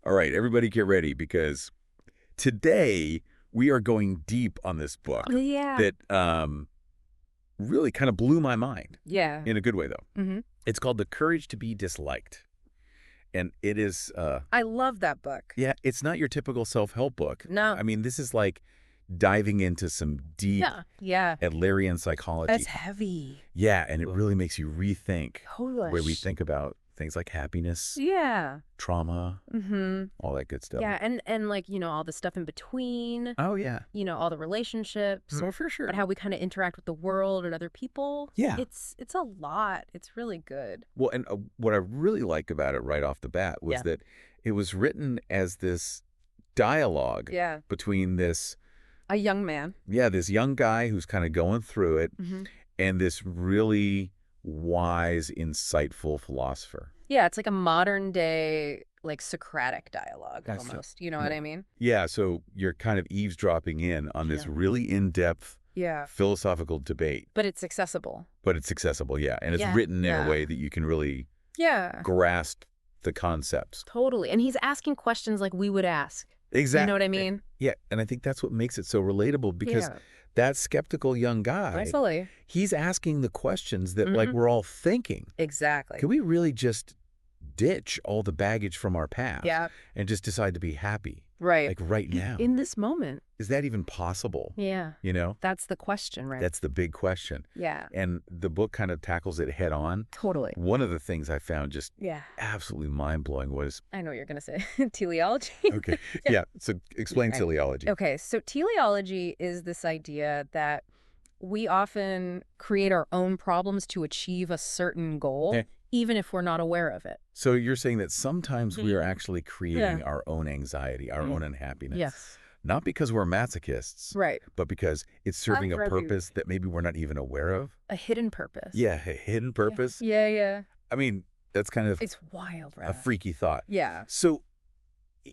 All right, everybody get ready because today we are going deep on this book Yeah. that really kind of blew my mind Yeah. in a good way, though. hmm It's called The Courage to be Disliked. And it is, I love that book. yeah, it's not your typical self-help book. No. I mean, this is like diving into some deep Yeah. Adlerian psychology. It's heavy. Yeah, and it really makes you rethink Totally. where we think about things like happiness, Yeah. trauma, Mm-hmm. all that good stuff. Yeah, and like, all the stuff in between, Oh, yeah. all the relationships, Oh, for sure. but how we kind of interact with the world and other people. Yeah. It's a lot. It's really good. Well, and what I really like about it right off the bat was Yeah. that it was written as this dialogue Yeah. between this young man. this young guy who's kind of going through it Mm-hmm. and this really wise, insightful philosopher. Yeah, it's like a modern day, like Socratic dialogue That's it. almost. You know what I mean? Yeah, so you're kind of eavesdropping in on this Yeah. really in-depth Yeah. philosophical debate, But it's accessible. but it's accessible, yeah, and it's Yeah. written in Yeah. a way that you can really Yeah. grasp the concepts. Totally. And he's asking questions like we would ask. Exactly. You know what I mean? Yeah, and I think that's what makes it so relatable because Yeah. that skeptical young guy, Absolutely. he's asking the questions that like we're all thinking. Exactly. Can we really just ditch all the baggage from our past Yeah. and just decide to be happy Right. like right now? In this moment. Is that even possible? Yeah. You know? That's the question, right? That's the big question. Yeah. And the book kind of tackles it head on. Totally. One of the things I found just Yeah. absolutely mind-blowing was, I know what you're going to say. Teleology. okay, yeah, so explain Right. teleology. Okay. So teleology is this idea that we often create our own problems to achieve a certain goal, Yeah. even if we're not aware of it. So you're saying that sometimes we are actually creating Yeah. our own anxiety, our own unhappiness. Yes. Not because we're masochists, Right. but because it's serving a Unready. purpose that maybe we're not even aware of. A hidden purpose. Yeah, a hidden purpose. Yeah. Yeah. I mean, that's kind of It's wild, right? a freaky thought. Yeah. So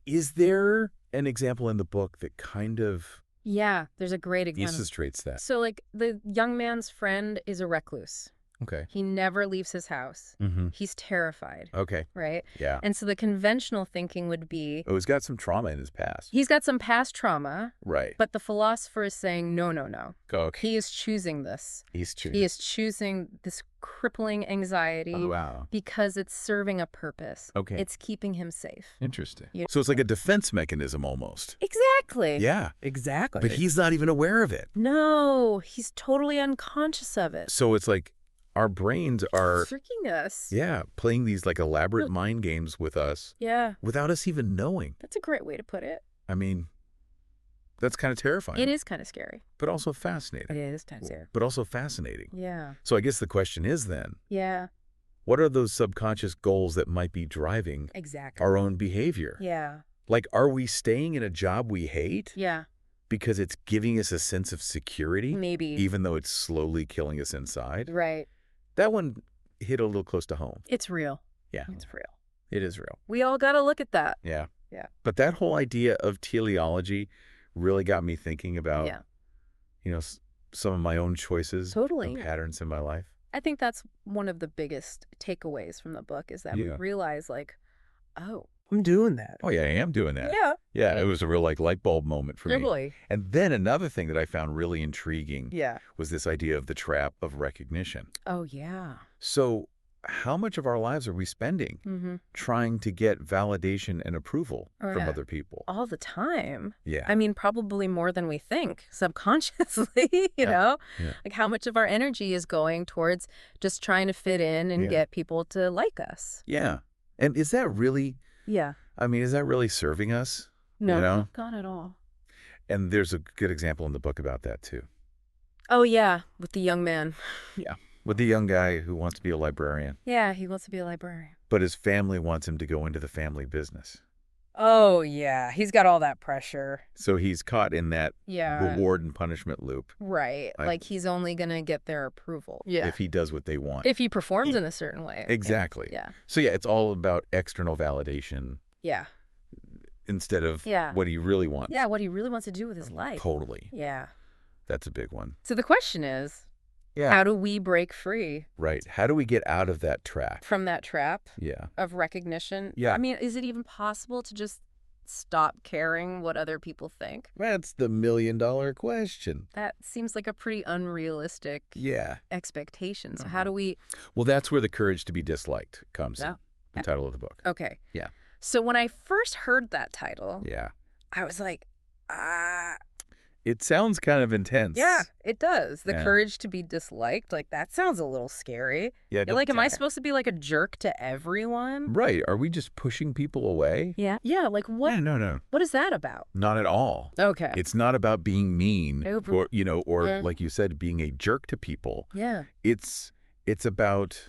is there an example in the book that kind of Yeah. There's a great example. illustrates that? So, like, the young man's friend is a recluse. Okay. He never leaves his house. Mm-hmm. He's terrified, Okay. right? Yeah. And so the conventional thinking would be, Oh, he's got some trauma in his past. he's got some past trauma, Right. but the philosopher is saying, no, no, no. Okay. He is choosing this. He's true. He is choosing this crippling anxiety Oh, wow. because it's serving a purpose. Okay. It's keeping him safe. Interesting. You- So it's like a defense mechanism almost. Exactly. Yeah. Exactly. But he's not even aware of it. No, he's totally unconscious of it. So it's like our brains are, Tricking us. yeah, playing these like elaborate mind games with us Yeah. without us even knowing. That's a great way to put it. I mean, that's kind of terrifying. It is kind of scary. But also fascinating. It is kind of scary. But also fascinating. Yeah. So I guess the question is then, Yeah. what are those subconscious goals that might be driving Exactly. our own behavior? Yeah. Like, are we staying in a job we hate Yeah. because it's giving us a sense of security, Maybe. even though it's slowly killing us inside? Right. That one hit a little close to home. It's real. Yeah, It's real. it is real. We all got to look at that. Yeah. Yeah. But that whole idea of teleology really got me thinking about, Yeah. some of my own choices Totally. and patterns in my life. I think that's one of the biggest takeaways from the book is that we Yeah. realize, like, oh, I'm doing that. Oh, yeah, I am doing that. Yeah. Yeah, it was a real like light bulb moment for me. Totally. And then another thing that I found really intriguing Yeah. was this idea of the trap of recognition. Oh, yeah. So how much of our lives are we spending Mm-hmm. trying to get validation and approval Oh, from yeah. other people? All the time. Yeah. I mean, probably more than we think subconsciously, you know? Yeah. Like how much of our energy is going towards just trying to fit in and Yeah. get people to like us. Yeah. And is that really, Yeah. I mean, is that really serving us? No, You know? not at all. And there's a good example in the book about that too. Oh, yeah, with the young man. Yeah. With the young guy who wants to be a librarian, Yeah, he wants to be a librarian. but his family wants him to go into the family business. Oh, yeah, he's got all that pressure. So he's caught in that Yeah. reward and punishment loop Right, like he's only going to get their approval. Yeah. if he does what they want. If he performs in a certain way. Exactly. Yeah. So yeah, it's all about external validation Yeah. instead of Yeah. what he really wants. Yeah, what he really wants to do with his life. Totally. Yeah. That's a big one. So the question is, Yeah. How do we break free Right. How do we get out of that trap? from that trap Yeah. of recognition? Yeah. I mean, is it even possible to just stop caring what other people think? That's the million-dollar question. That seems like a pretty unrealistic Yeah. expectation. So how do we... Well, that's where the courage to be disliked comes Yeah. in, the title of the book. Okay. Yeah. So when I first heard that title, Yeah. I was like, It sounds kind of intense. yeah, it does. The Yeah. courage to be disliked, like that sounds a little scary. Yeah. You're like, am I supposed to be like a jerk to everyone? Right. Are we just pushing people away? Yeah. Yeah, like what? Yeah, no. What is that about? Not at all. Okay. It's not about being mean Nope. or, or Yeah. like you said, being a jerk to people. Yeah. It's about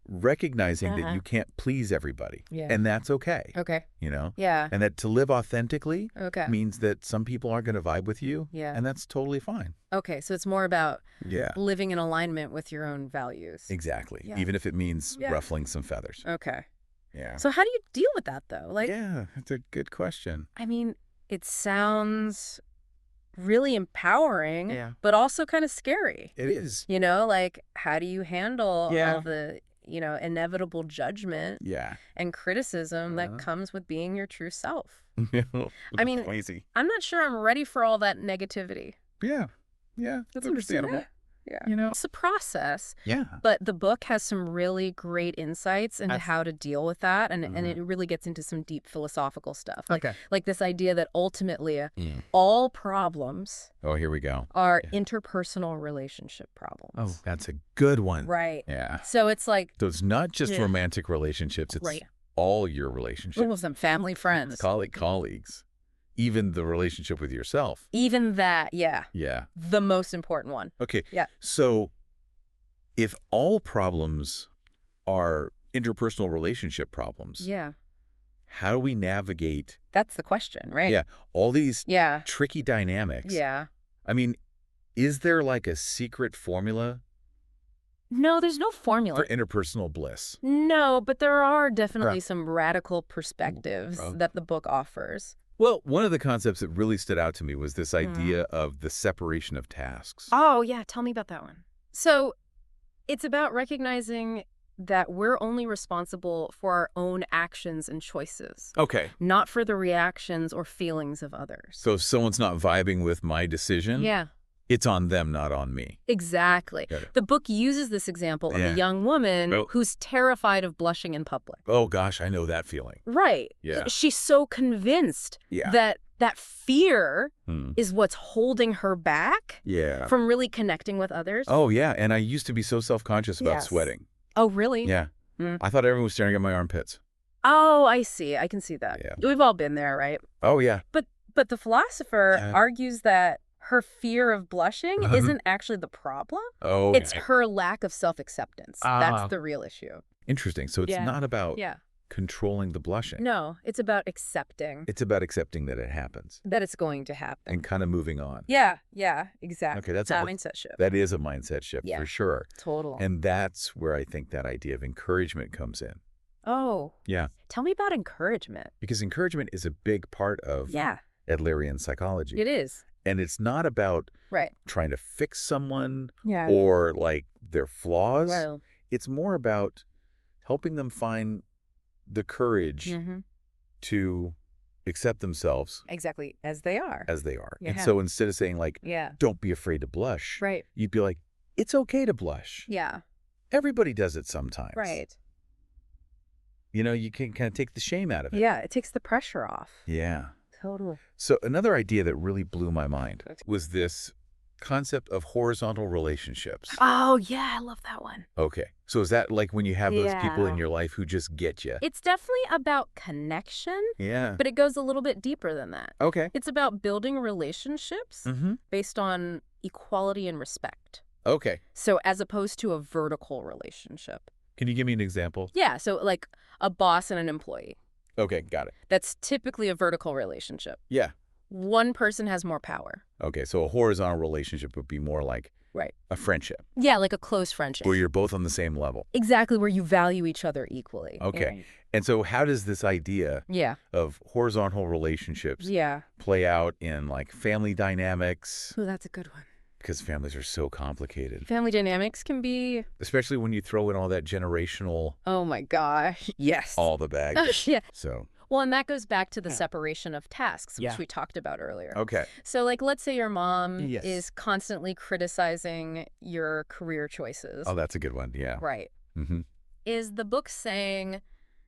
recognizing that you can't please everybody. Yeah. And that's okay. Okay. You know? Yeah. And that to live authentically Okay. means that some people aren't going to vibe with you. Yeah. And that's totally fine. Okay. So it's more about Yeah. living in alignment with your own values. Exactly. Yeah. Even if it means Yeah. ruffling some feathers. Okay. Yeah. So how do you deal with that though? Like, Yeah, that's a good question. I mean, it sounds really empowering, Yeah. but also kind of scary. It is. Like how do you handle Yeah. all the, inevitable judgment Yeah. and criticism that comes with being your true self? I mean, crazy. I'm not sure I'm ready for all that negativity. Yeah. Yeah. That's understandable. Yeah. It's a process, Yeah. but the book has some really great insights into how to deal with that, and it really gets into some deep philosophical stuff. Like this idea that ultimately all problems Oh, here we go. are interpersonal relationship problems. Oh, that's a good one. Right. Yeah. So it's like So it's not just romantic relationships. It's all your relationships. some family, friends. Colleagues. Even the relationship with yourself. Even that, yeah. Yeah. The most important one. Okay. Yeah. So if all problems are interpersonal relationship problems, Yeah. how do we navigate That's the question, right? all these Yeah. tricky dynamics? Yeah. I mean, is there like a secret formula No, there's no formula. for interpersonal bliss? No, but there are definitely some radical perspectives that the book offers. Well, one of the concepts that really stood out to me was this idea of the separation of tasks. Oh, yeah. Tell me about that one. So it's about recognizing that we're only responsible for our own actions and choices, Okay. not for the reactions or feelings of others. So if someone's not vibing with my decision, Yeah. it's on them, not on me. Exactly. Got it. The book uses this example of a young woman who's terrified of blushing in public. Oh, gosh, I know that feeling. Right. Yeah. She's so convinced that fear is what's holding her back Yeah. from really connecting with others. Oh, yeah. And I used to be so self-conscious about Yes. sweating. Oh, really? Yeah. I thought everyone was staring at my armpits. Oh, I see. I can see that. Yeah. We've all been there, right? Oh, yeah. But the philosopher argues that her fear of blushing isn't actually the problem. Oh, It's her lack of self-acceptance. That's the real issue. interesting. So it's not about controlling the blushing. No, it's about accepting It's about accepting that it happens that it's going to happen. and kind of moving on. Yeah, exactly. Okay, that's that a mindset shift. That is a mindset shift for sure. Total. And that's where I think that idea of encouragement comes in. Oh. Yeah. Tell me about encouragement. Because encouragement is a big part of Adlerian psychology. It is. And it's not about trying to fix someone or like their flaws. Well. It's more about helping them find the courage to accept themselves exactly as they are. And so instead of saying like, don't be afraid to blush, you'd be like, it's okay to blush. Yeah. Everybody does it sometimes. Right. You can kind of take the shame out of it. Yeah, it takes the pressure off. Yeah. Totally. So another idea that really blew my mind was this concept of horizontal relationships. Oh, yeah, I love that one. Okay. So is that like when you have those people in your life who just get you? It's definitely about connection. Yeah. But it goes a little bit deeper than that. Okay. It's about building relationships based on equality and respect. Okay. So as opposed to a vertical relationship. Can you give me an example? Yeah. So like a boss and an employee. Okay, got it. That's typically a vertical relationship. Yeah. One person has more power. Okay, so a horizontal relationship would be more like a friendship. Yeah, like a close friendship. Where you're both on the same level. Exactly, where you value each other equally. Okay. And so how does this idea of horizontal relationships play out in like family dynamics? Oh, that's a good one. Because families are so complicated. Family dynamics can be... Especially when you throw in all that generational... Oh my gosh. Yes. All the baggage. Yeah. So... Well, and that goes back to the separation of tasks, which we talked about earlier. Okay. So, like, let's say your mom is constantly criticizing your career choices. Oh, that's a good one. Yeah. Right. Is the book saying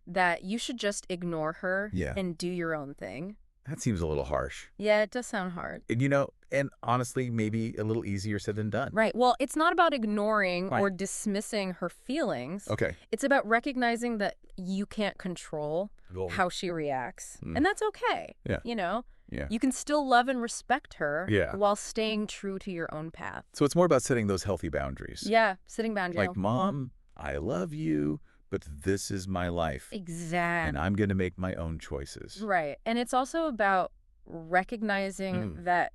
that you should just ignore her and do your own thing? That seems a little harsh. Yeah, it does sound hard. And, you know, and honestly, maybe a little easier said than done. Right. Well, it's not about ignoring or dismissing her feelings. Okay. It's about recognizing that you can't control how she reacts. And that's okay. Yeah. You know? Yeah. You can still love and respect her while staying true to your own path. So it's more about setting those healthy boundaries. Yeah, setting boundaries. Like, Mom, I love you, but this is my life. Exactly. And I'm going to make my own choices. Right. And it's also about recognizing that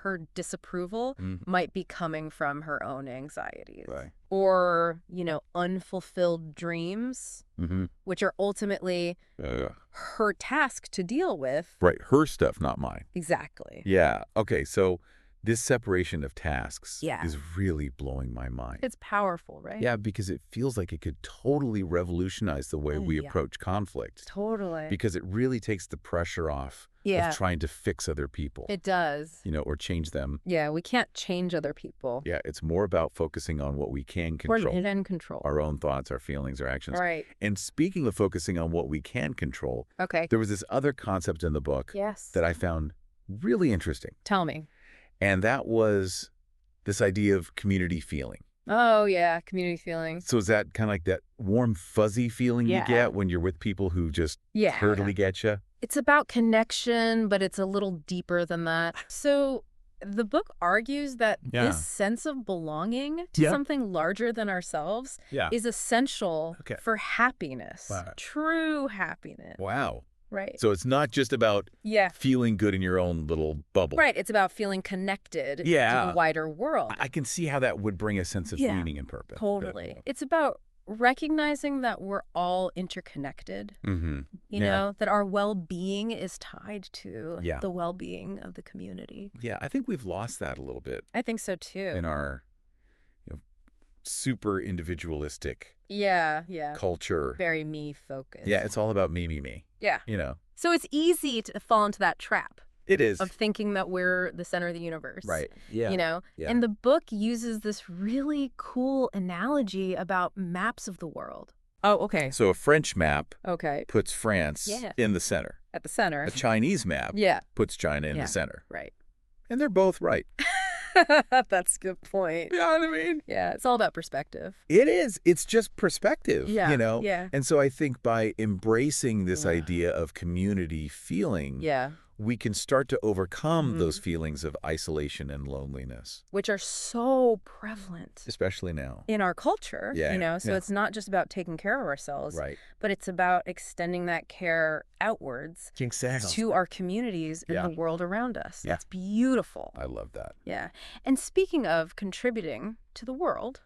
her disapproval might be coming from her own anxieties. Right. Or, you know, unfulfilled dreams, which are ultimately her task to deal with. Right. Her stuff, not mine. Exactly. Yeah. Okay. So this separation of tasks is really blowing my mind. It's powerful, right? Yeah, because it feels like it could totally revolutionize the way we approach conflict. Totally. Because it really takes the pressure off of trying to fix other people. It does. You know, or change them. Yeah, we can't change other people. Yeah, it's more about focusing on what we can control. We're in control. Our own thoughts, our feelings, our actions. Right. And speaking of focusing on what we can control, there was this other concept in the book that I found really interesting. Tell me. And that was this idea of community feeling. Oh, yeah, community feeling. So is that kind of like that warm, fuzzy feeling you get when you're with people who just totally get you? It's about connection, but it's a little deeper than that. So the book argues that this sense of belonging to something larger than ourselves is essential for happiness, true happiness. Wow. Right. So it's not just about feeling good in your own little bubble. Right. It's about feeling connected to the wider world. I can see how that would bring a sense of meaning and purpose. Totally. It's about recognizing that we're all interconnected, you know, that our well-being is tied to the well-being of the community. Yeah, I think we've lost that a little bit. I think so, too. In our super individualistic culture. Very me-focused. Yeah, it's all about me. Yeah. You know. So it's easy to fall into that trap. It is. Of thinking that we're the center of the universe. Right. Yeah. You know? Yeah. And the book uses this really cool analogy about maps of the world. Oh, okay. So a French map puts France in the center. At the center. A Chinese map puts China in the center. Right. And they're both right. That's a good point. You know what I mean? Yeah, it's all about perspective. It is. It's just perspective, you know? Yeah. And so I think by embracing this idea of community feeling, we can start to overcome those feelings of isolation and loneliness. Which are so prevalent. Especially now. In our culture, you know? So it's not just about taking care of ourselves, but it's about extending that care outwards to our communities and the world around us. It's beautiful. I love that. Yeah. And speaking of contributing to the world,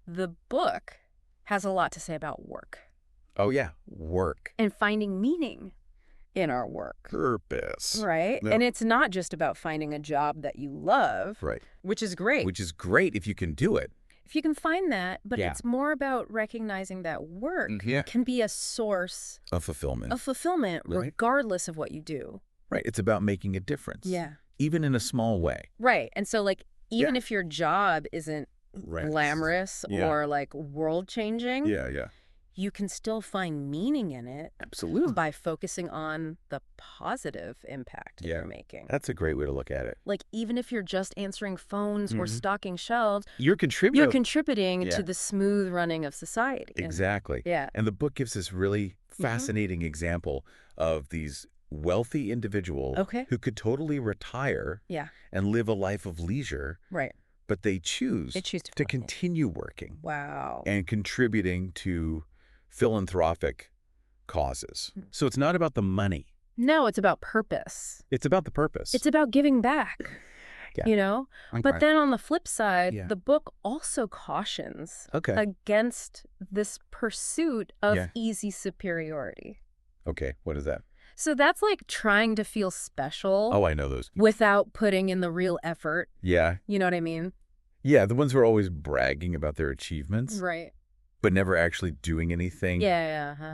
the book has a lot to say about work. Oh, yeah. Work. And finding meaning in our work. Purpose. Right? Yeah. And it's not just about finding a job that you love. Right. Which is great. Which is great if you can do it. If you can find that, but it's more about recognizing that work can be a source of fulfillment. Regardless of what you do. Right. It's about making a difference. Yeah. Even in a small way. Right. And so, like, even if your job isn't glamorous or, like, world-changing. You can still find meaning in it. Absolutely. By focusing on the positive impact you're making. That's a great way to look at it. Like, even if you're just answering phones or stocking shelves, you're contributing to the smooth running of society. Exactly. Yeah. And the book gives this really fascinating example of these wealthy individuals who could totally retire and live a life of leisure. Right. But they choose to continue working. Wow. And contributing to philanthropic causes. So it's not about the money. No, it's about purpose. It's about the purpose. It's about giving back, you know? But then on the flip side, the book also cautions against this pursuit of easy superiority. Okay, what is that? So that's like trying to feel special. Oh, I know those. Without putting in the real effort. Yeah. You know what I mean? Yeah, the ones who are always bragging about their achievements. Right. But never actually doing anything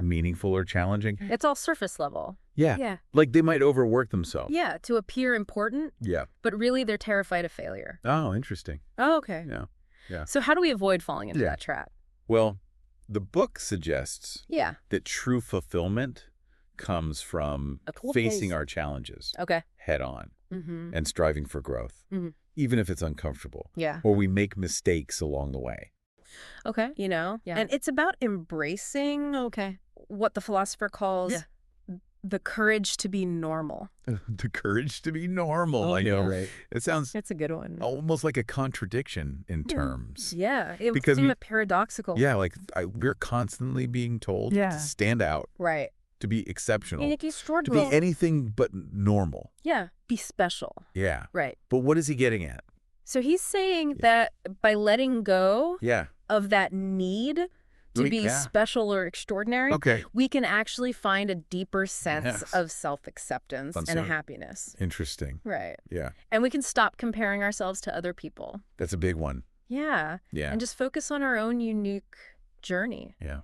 meaningful or challenging. It's all surface level. Yeah. Yeah. Like they might overwork themselves. Yeah, to appear important. Yeah. But really they're terrified of failure. Oh, interesting. Oh, okay. Yeah. Yeah. So how do we avoid falling into that trap? Well, the book suggests that true fulfillment comes from facing our challenges head on and striving for growth, even if it's uncomfortable. Yeah. Or we make mistakes along the way. Okay. You know? Yeah. And it's about embracing what the philosopher calls the courage to be normal. The courage to be normal. Oh, I know. Right. It's a good one. Almost like a contradiction in terms. Yeah. It would seem paradoxical. Yeah, like we're constantly being told to stand out. Right. To be exceptional. To be anything but normal. Yeah. Be special. Yeah. Right. But what is he getting at? So he's saying that by letting go of that need to be special or extraordinary, we can actually find a deeper sense of self-acceptance and happiness. Interesting. Right. Yeah. And we can stop comparing ourselves to other people. That's a big one. Yeah. Yeah. And just focus on our own unique journey. Yeah.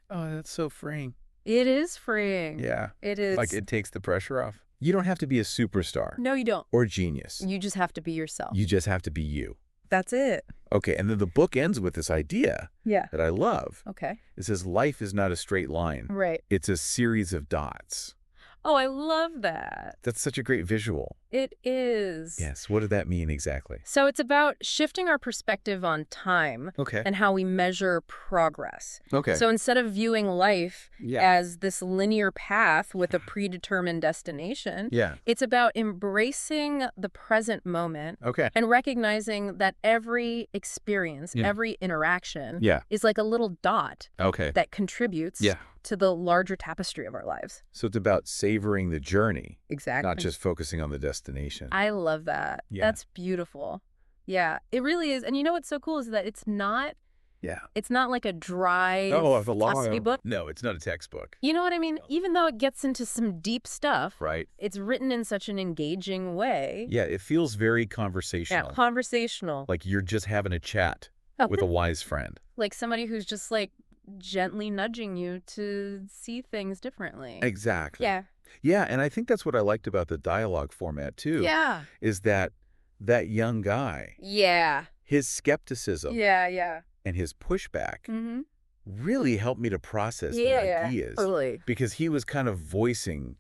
Oh, that's so freeing. It is freeing. Yeah. It is. Like it takes the pressure off. You don't have to be a superstar. No, you don't. Or genius. You just have to be yourself. You just have to be you. That's it. Okay, and then the book ends with this idea that I love. Okay. It says life is not a straight line. Right. It's a series of dots. Oh, I love that. That's such a great visual. It is. Yes. What did that mean exactly? So it's about shifting our perspective on time and how we measure progress. Okay. So instead of viewing life as this linear path with a predetermined destination, it's about embracing the present moment and recognizing that every experience, every interaction is like a little dot that contributes to the larger tapestry of our lives. So it's about savoring the journey. Exactly. Not just focusing on the destination. I love that. Yeah. That's beautiful. Yeah, it really is. And you know what's so cool is that it's not like a dry philosophy book. No, it's not a textbook. You know what I mean? Even though it gets into some deep stuff, it's written in such an engaging way. Yeah, it feels very conversational. Yeah, conversational. Like you're just having a chat with a wise friend. Like somebody who's just like gently nudging you to see things differently. Exactly. Yeah. Yeah, and I think that's what I liked about the dialogue format too. Yeah. Is that young guy. Yeah. His skepticism. Yeah. And his pushback really helped me to process the ideas. Totally. Because he was kind of voicing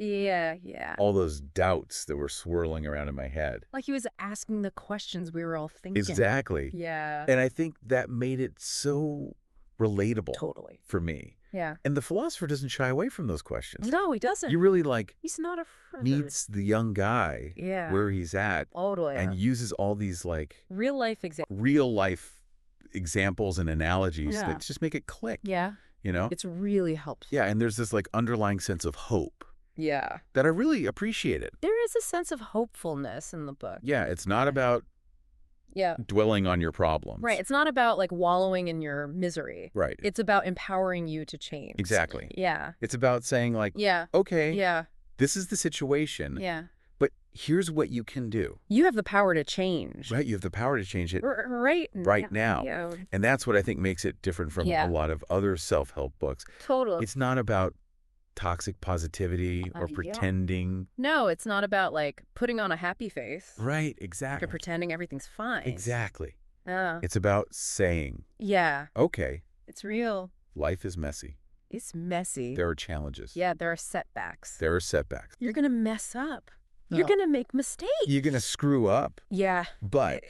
all those doubts that were swirling around in my head. Like he was asking the questions we were all thinking. Exactly. Yeah. And I think that made it so relatable. Totally. For me. Yeah. And the philosopher doesn't shy away from those questions. No, he doesn't. You really he's not afraid. Meets the young guy where he's at and uses all these like real life examples and analogies that just make it click. Yeah. You know? It's really helpful. Yeah, and there's this like underlying sense of hope. Yeah. That I really appreciated. There is a sense of hopefulness in the book. Yeah, it's not about dwelling on your problems. Right. It's not about like wallowing in your misery. Right. It's about empowering you to change. Exactly. Yeah. It's about saying like, okay, this is the situation. Yeah. But here's what you can do. You have the power to change. Right. You have the power to change it right now. Yeah. And that's what I think makes it different from a lot of other self-help books. Totally. It's not about toxic positivity or pretending. No, it's not about like putting on a happy face. Right, exactly. Or pretending everything's fine. Exactly. It's about saying, okay. It's real. Life is messy. It's messy. There are challenges. Yeah, there are setbacks. There are setbacks. You're going to mess up. You're going to make mistakes. You're going to screw up. Yeah. But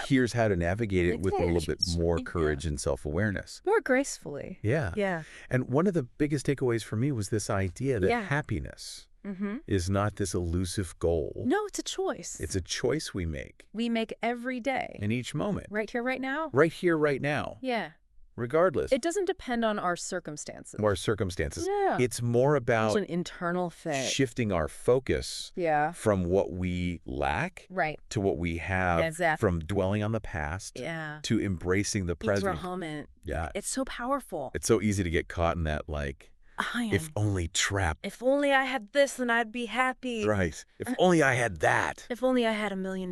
here's how to navigate it with a little bit more courage and self-awareness. More gracefully. Yeah. Yeah. And one of the biggest takeaways for me was this idea that happiness is not this elusive goal. No, it's a choice. It's a choice we make. We make every day. In each moment. Right here, right now? Right here, right now. Yeah. Regardless. It doesn't depend on our circumstances. Our circumstances. Yeah. It's more about it's an internal thing. Shifting our focus from what we lack to what we have, from dwelling on the past to embracing the present. Moment. Yeah. It's so powerful. It's so easy to get caught in that like, If only trap. If only I had this, then I'd be happy. Right. If only I had that. If only I had $1 million.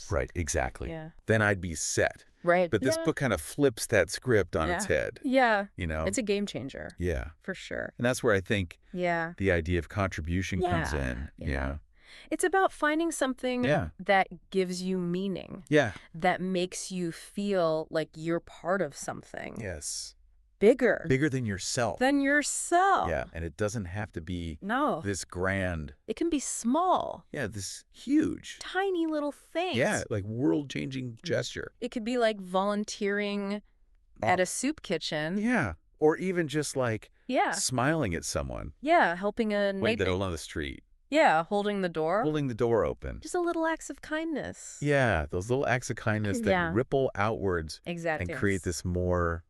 Right, exactly. Yeah. Then I'd be set. Right. But this book kind of flips that script on its head. Yeah. You know? It's a game changer. Yeah. For sure. And that's where I think the idea of contribution comes in. Yeah. It's about finding something that gives you meaning. Yeah. That makes you feel like you're part of something. Yes. Bigger than yourself. Yeah. And it doesn't have to be this grand. It can be small. Yeah, this huge. Tiny little things. Yeah, like world-changing gesture. It could be like volunteering at a soup kitchen. Yeah. Or even just like smiling at someone. Yeah, helping a neighbor on the street. Yeah, holding the door. Holding the door open. Just a little acts of kindness. Yeah, those little acts of kindness that ripple outwards. Exactly. And create this more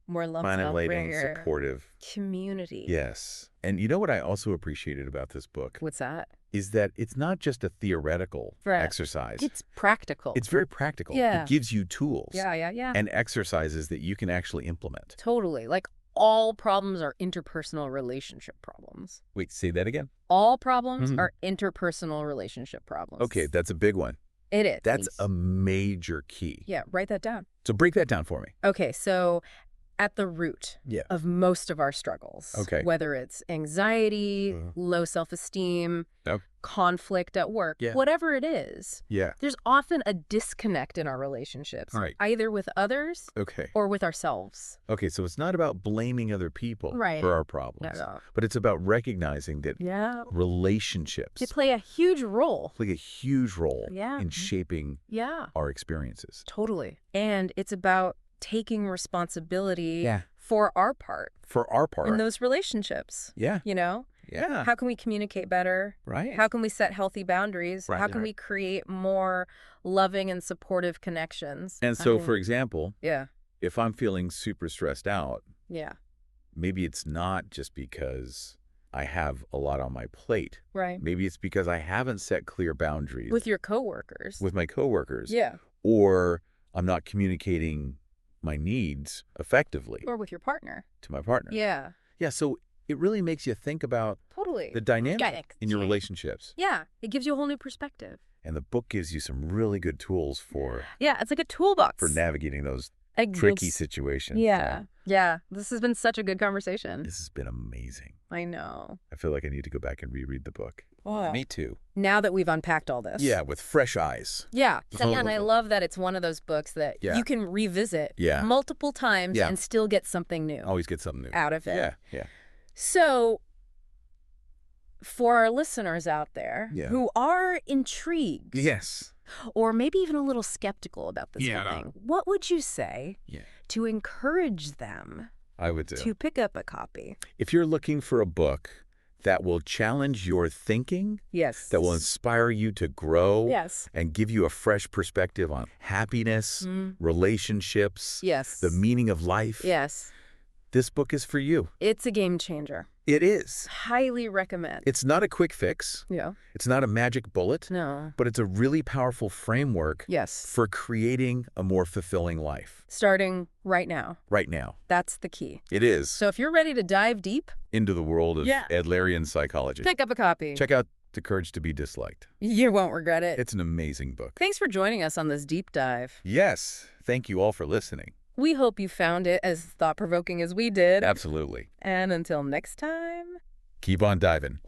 more love, violating, supportive community. Yes. And you know what I also appreciated about this book? What's that? Is that it's not just a theoretical exercise. It's practical. It's very practical. Yeah. It gives you tools. Yeah. And exercises that you can actually implement. Totally. Like all problems are interpersonal relationship problems. Wait, say that again? All problems are interpersonal relationship problems. Okay, that's a big one. It is. That's a major key. Yeah, write that down. So break that down for me. Okay, so at the root of most of our struggles, whether it's anxiety, low self-esteem, conflict at work, whatever it is, there's often a disconnect in our relationships, either with others or with ourselves. Okay, so it's not about blaming other people for our problems, No. but it's about recognizing that relationships They play a huge role. in shaping our experiences. Totally. And it's about taking responsibility for our part. In those relationships. Yeah. You know? Yeah. How can we communicate better? Right. How can we set healthy boundaries? How can we create more loving and supportive connections? And so, for example, if I'm feeling super stressed out, maybe it's not just because I have a lot on my plate. Right. Maybe it's because I haven't set clear boundaries. With your coworkers. With my coworkers. Yeah. Or I'm not communicating my needs effectively. Or with your partner. To my partner. Yeah. Yeah, so it really makes you think about the dynamic in your relationships. Yeah, it gives you a whole new perspective. And the book gives you some really good tools for... Yeah, it's like a toolbox. For navigating those tricky situations. Yeah. This has been such a good conversation. This has been amazing. I know. I feel like I need to go back and reread the book. Oh. Me too. Now that we've unpacked all this. Yeah, with fresh eyes. Yeah. And I love that it's one of those books that you can revisit multiple times and still get something new. Always get something new. Out of it. Yeah. So, for our listeners out there who are intrigued. Yes. Or maybe even a little skeptical about this whole thing, what would you say to encourage them to pick up a copy? If you're looking for a book that will challenge your thinking, that will inspire you to grow, and give you a fresh perspective on happiness, relationships, the meaning of life, this book is for you. It's a game changer. It is. Highly recommend. It's not a quick fix. Yeah. It's not a magic bullet. No. But it's a really powerful framework for creating a more fulfilling life. Starting right now. Right now. That's the key. It is. So if you're ready to dive deep into the world of Adlerian psychology, pick up a copy. Check out The Courage to be Disliked. You won't regret it. It's an amazing book. Thanks for joining us on this deep dive. Yes. Thank you all for listening. We hope you found it as thought-provoking as we did. Absolutely. And until next time, keep on diving.